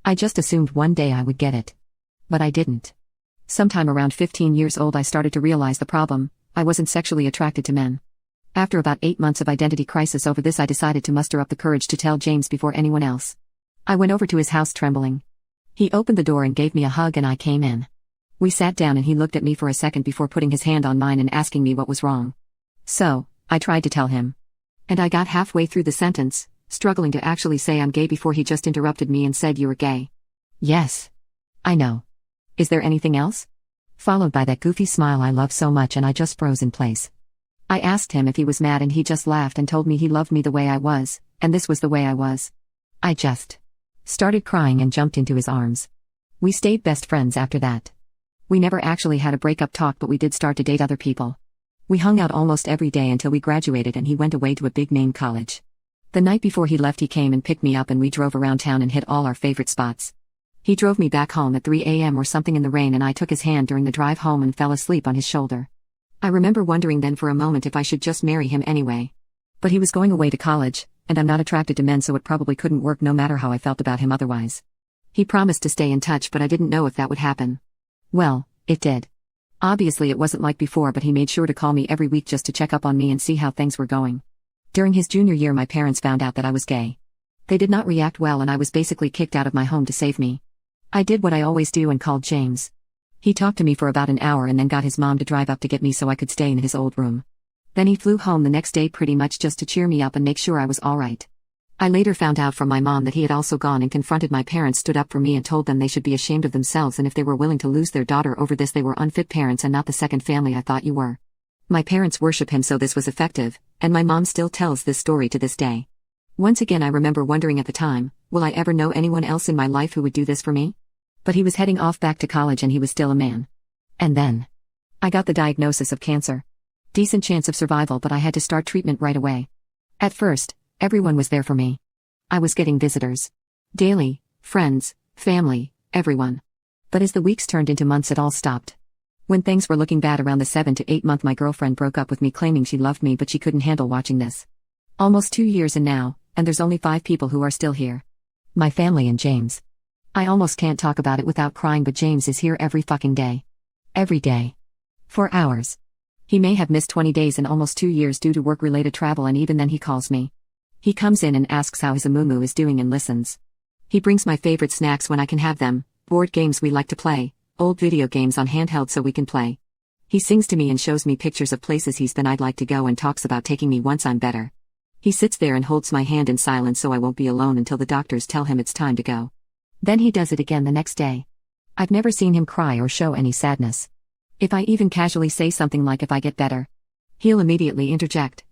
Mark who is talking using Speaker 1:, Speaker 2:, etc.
Speaker 1: I just assumed one day I would get it. But I didn't. Sometime around 15 years old I started to realize the problem: I wasn't sexually attracted to men. After about 8 months of identity crisis over this, I decided to muster up the courage to tell James before anyone else. I went over to his house trembling. He opened the door and gave me a hug and I came in. We sat down and he looked at me for a second before putting his hand on mine and asking me what was wrong. So, I tried to tell him. And I got halfway through the sentence, struggling to actually say I'm gay before he just interrupted me and said, "You were gay." "Yes. I know. Is there anything else?" Followed by that goofy smile I love so much, and I just froze in place. I asked him if he was mad and he just laughed and told me he loved me the way I was, and this was the way I was. I just started crying and jumped into his arms. We stayed best friends after that. We never actually had a breakup talk, but we did start to date other people. We hung out almost every day until we graduated and he went away to a big-name college. The night before he left he came and picked me up and we drove around town and hit all our favorite spots. He drove me back home at 3 a.m. or something in the rain, and I took his hand during the drive home and fell asleep on his shoulder. I remember wondering then for a moment if I should just marry him anyway. But he was going away to college, and I'm not attracted to men, so it probably couldn't work no matter how I felt about him otherwise. He promised to stay in touch, but I didn't know if that would happen. Well, it did. Obviously it wasn't like before, but he made sure to call me every week just to check up on me and see how things were going. During his junior year my parents found out that I was gay. They did not react well and I was basically kicked out of my home to save me. I did what I always do and called James. He talked to me for about an hour and then got his mom to drive up to get me so I could stay in his old room. Then he flew home the next day pretty much just to cheer me up and make sure I was alright. I later found out from my mom that he had also gone and confronted my parents, stood up for me and told them they should be ashamed of themselves, and if they were willing to lose their daughter over this they were unfit parents and not the second family I thought you were. My parents worship him, so this was effective, and my mom still tells this story to this day. Once again I remember wondering at the time, will I ever know anyone else in my life who would do this for me? But he was heading off back to college and he was still a man. And then I got the diagnosis of cancer. Decent chance of survival, but I had to start treatment right away. At first, everyone was there for me. I was getting visitors. Daily, friends, family, everyone. But as the weeks turned into months it all stopped. When things were looking bad around the 7 to 8 month, my girlfriend broke up with me claiming she loved me, but she couldn't handle watching this. Almost 2 years in now, and there's only 5 people who are still here. My family and James. I almost can't talk about it without crying, but James is here every fucking day. Every day. For hours. He may have missed 20 days in almost 2 years due to work-related travel, and even then he calls me. He comes in and asks how his amumu is doing and listens. He brings my favorite snacks when I can have them, board games we like to play, old video games on handheld so we can play. He sings to me and shows me pictures of places he's been I'd like to go and talks about taking me once I'm better. He sits there and holds my hand in silence so I won't be alone until the doctors tell him it's time to go. Then he does it again the next day. I've never seen him cry or show any sadness. If I even casually say something like if I get better, he'll immediately interject,